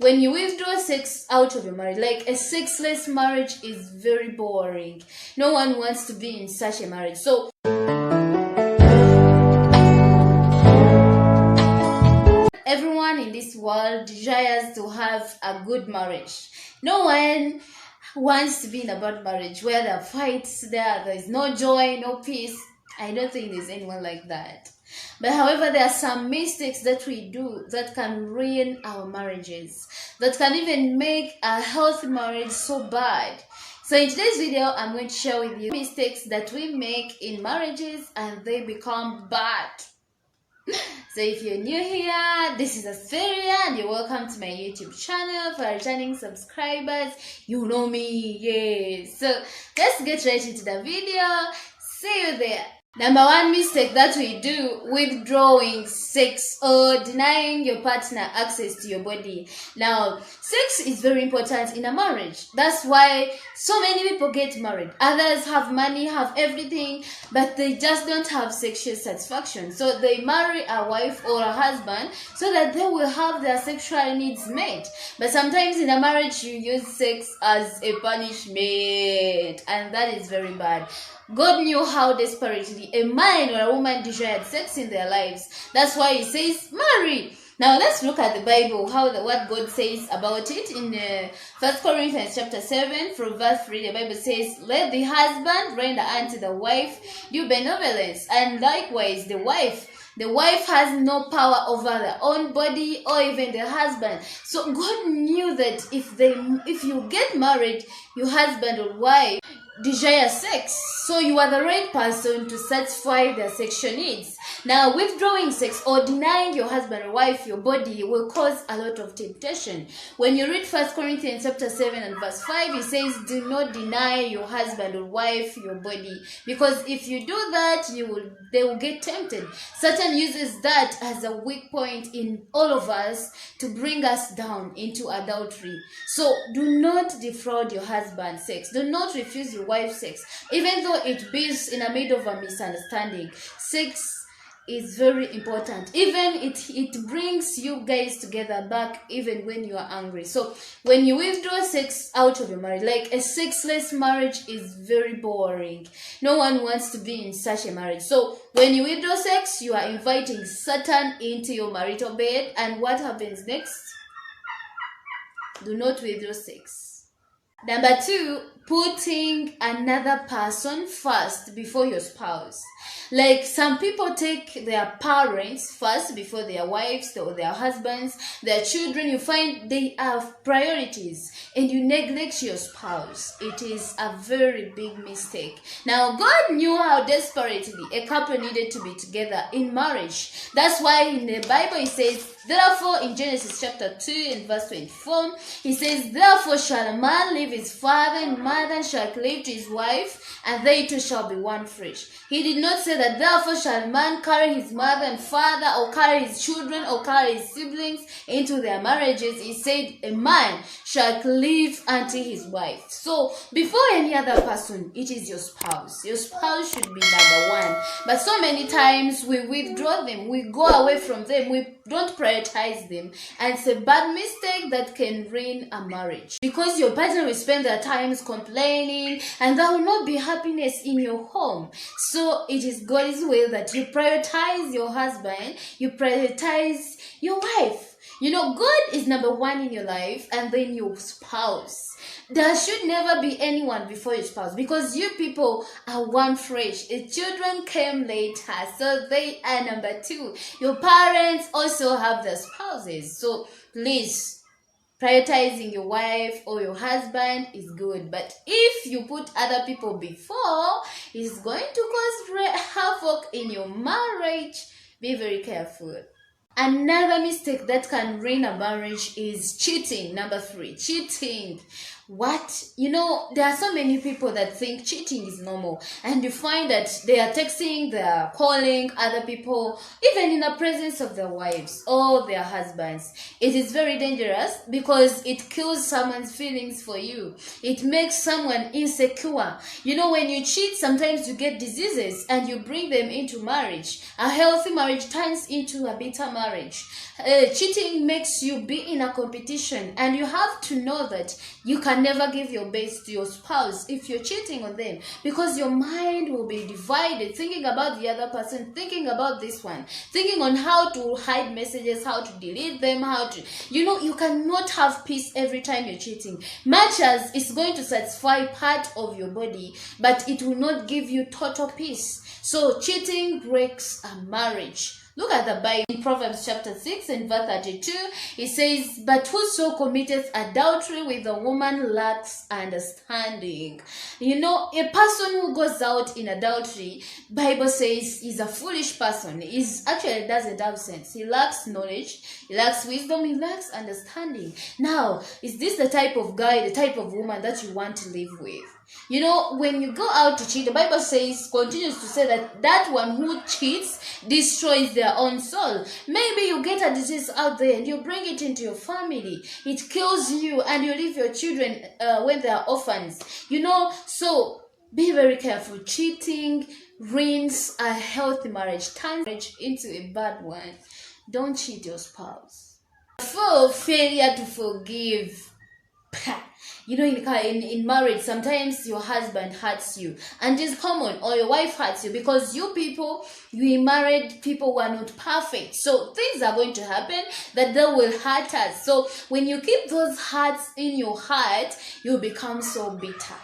when you withdraw sex out of your marriage, like a sexless marriage is very boring. No one wants to be in such a marriage. So everyone in this world desires to have a good marriage. No one wants to be in a bad marriage where there are fights, there is no joy, no peace. I don't think there's anyone like that. But however, there are some mistakes that we do that can ruin our marriages, that can even make a healthy marriage so bad. So in today's video, I'm going to share with you mistakes that we make in marriages and they become bad. So if you're new here, this is Asperia and you're welcome to my YouTube channel. For returning subscribers, you know me, yes. So let's get right into the video. See you there. Number one mistake that we do: withdrawing sex or denying your partner access to your body. Now, sex is very important in a marriage. That's why so many people get married. Others have money, have everything, but they just don't have sexual satisfaction. So they marry a wife or a husband so that they will have their sexual needs met. But sometimes in a marriage, you use sex as a punishment, and that is very bad. God knew how desperately a man or a woman desired sex in their lives. That's why he says, marry. Now let's look at the Bible, what God says about it. In 1 Corinthians chapter 7, from verse 3, the Bible says, let the husband render unto the wife due benevolence, and likewise the wife. The wife has no power over their own body or even the husband. So God knew that if you get married, your husband or wife desire sex, so you are the right person to satisfy their sexual needs. Now, withdrawing sex or denying your husband or wife your body will cause a lot of temptation. When you read 1 Corinthians chapter 7 and verse 5, it says, do not deny your husband or wife your body, because if you do that, they will get tempted. Satan uses that as a weak point in all of us to bring us down into adultery. So do not defraud your husband's sex. Do not refuse your wife's sex, even though it beats in the middle of a misunderstanding. Sex is very important. Even it brings you guys together back even when you are angry. So when you withdraw sex out of your marriage, like a sexless marriage is very boring. No one wants to be in such a marriage. So when you withdraw sex, you are inviting Satan into your marital bed, and what happens next? Do not withdraw sex. Number two, putting another person first before your spouse. Like some people take their parents first before their wives or their husbands, their children. You find they have priorities and you neglect your spouse. It is a very big mistake. Now, God knew how desperately a couple needed to be together in marriage. That's why in the Bible it says, therefore, in Genesis chapter 2 and verse 24, he says, therefore shall a man leave his father and mother, and shall cleave to his wife, and they two shall be one flesh. He did not say that therefore shall a man carry his mother and father, or carry his children, or carry his siblings into their marriages. He said a man shall cleave unto his wife. So before any other person, it is your spouse. Your spouse should be number one. But so many times we withdraw them, we go away from them, we don't prioritize them, and it's a bad mistake that can ruin a marriage, because your partner will spend their times complaining and there will not be happiness in your home. So it is God's will that you prioritize your husband, you prioritize your wife. You know, God is number one in your life, and then your spouse. There should never be anyone before your spouse, because you people are one flesh. The children came later, so they are number two. Your parents also have their spouses. So please, prioritizing your wife or your husband is good, but if you put other people before, it's going to cause havoc in your marriage. Be very careful. Another mistake that can ruin a marriage is cheating. Number 3, cheating. What? You know, there are so many people that think cheating is normal, and you find that they are texting, they are calling other people, even in the presence of their wives or their husbands. It is very dangerous because it kills someone's feelings for you. It makes someone insecure. You know, when you cheat, sometimes you get diseases and you bring them into marriage. A healthy marriage turns into a bitter marriage. Cheating makes you be in a competition, and you have to know that you can never give your best to your spouse if you're cheating on them, because your mind will be divided, thinking about the other person, thinking about this one, thinking on how to hide messages, how to delete them, how to, you cannot have peace every time you're cheating. Much as it's going to satisfy part of your body, but it will not give you total peace. So cheating breaks a marriage. Look at the Bible in Proverbs chapter 6 and verse 32. It says, "But whoso committeth adultery with a woman lacks understanding." A person who goes out in adultery, Bible says, is a foolish person. Is actually doesn't have sense. He lacks knowledge, he lacks wisdom, he lacks understanding. Now, is this the type of guy, the type of woman that you want to live with? When you go out to cheat, the Bible continues to say that one who cheats destroys their own soul. Maybe you get a disease out there and you bring it into your family. It kills you, and you leave your children when they are orphans. So be very careful. Cheating ruins a healthy marriage, turns marriage into a bad one. Don't cheat your spouse. For failure to forgive. In marriage, sometimes your husband hurts you, and it's common, or your wife hurts you, because you married people who are not perfect. So things are going to happen that they will hurt us. So when you keep those hurts in your heart, you become so bitter.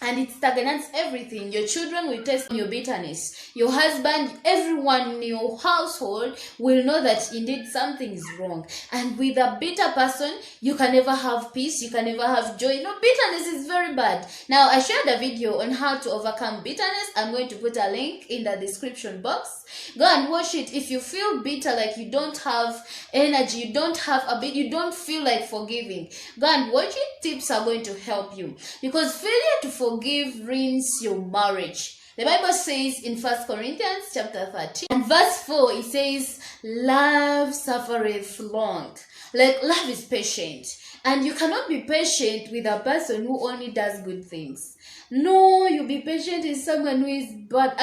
And it stagnates everything. Your children will taste your bitterness. Your husband, everyone in your household will know that indeed something is wrong. And with a bitter person, you can never have peace. You can never have joy. Bitterness is very bad. Now, I shared a video on how to overcome bitterness. I'm going to put a link in the description box. Go and watch it. If you feel bitter, like you don't have energy, you don't feel like forgiving, go and watch it. Tips are going to help you, because failure to forgive ruins your marriage. The Bible says in 1 Corinthians chapter 13 and verse 4, it says, "Love suffereth long." Like, love is patient, and you cannot be patient with a person who only does good things. No, you be patient with someone who is bad,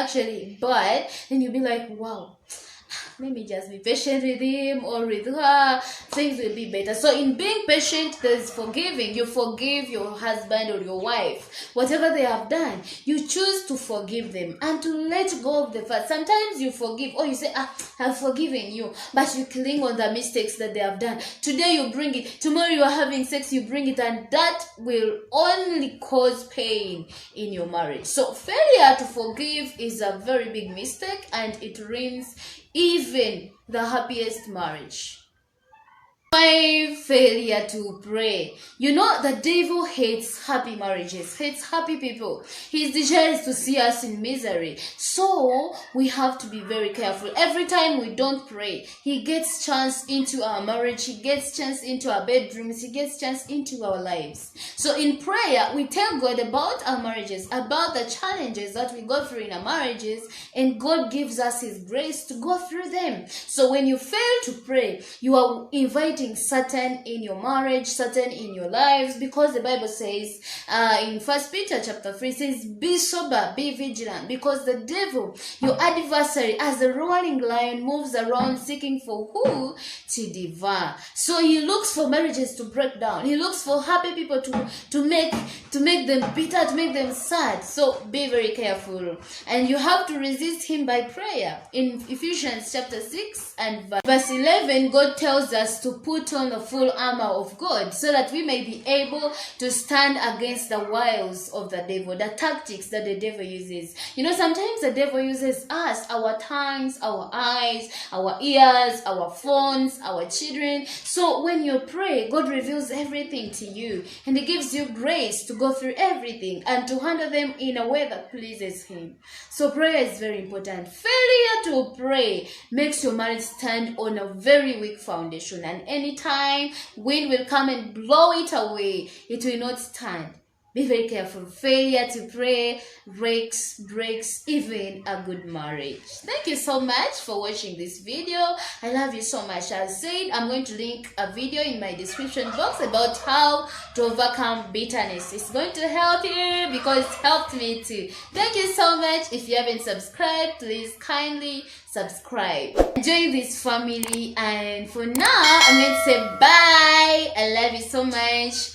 then you'll be like, wow, let me just be patient with him or with her, things will be better. So in being patient, there's forgiving. You forgive your husband or your wife, whatever they have done. You choose to forgive them and to let go of the past. Sometimes you forgive, or you say, I've forgiven you, but you cling on the mistakes that they have done. Today you bring it, tomorrow you are having sex, you bring it, and that will only cause pain in your marriage. So failure to forgive is a very big mistake, and it ruins even the happiest marriage. 5, failure to pray. The devil hates happy marriages, hates happy people. His desire is to see us in misery. So we have to be very careful. Every time we don't pray, he gets chance into our marriage, he gets chance into our bedrooms, he gets chance into our lives. So in prayer, we tell God about our marriages, about the challenges that we go through in our marriages, and God gives us his grace to go through them. So when you fail to pray, you are inviting Satan in your marriage, Satan in your lives, because the Bible says in 1 Peter chapter 3 says, "Be sober, be vigilant," because the devil, your adversary, as a roaring lion, moves around seeking for who to devour. So he looks for marriages to break down. He looks for happy people to make them bitter, to make them sad. So be very careful, and you have to resist him by prayer. In Ephesians chapter 6 and verse 11, God tells us to put on the full armor of God, so that we may be able to stand against the wiles of the devil, the tactics that the devil uses. Sometimes the devil uses us, our tongues, our eyes, our ears, our phones, our children. So when you pray, God reveals everything to you, and he gives you grace to go through everything and to handle them in a way that pleases him. So prayer is very important. Failure to pray makes your marriage stand on a very weak foundation, and anytime wind will come and blow it away, it will not stand. Be very careful. Failure to pray breaks even a good marriage. Thank you so much for watching this video. I love you so much. As said, I'm going to link a video in my description box about how to overcome bitterness. It's going to help you because it helped me too. Thank you so much. If you haven't subscribed, please kindly subscribe. Join this family, and for now I'm going to say bye. I love you so much.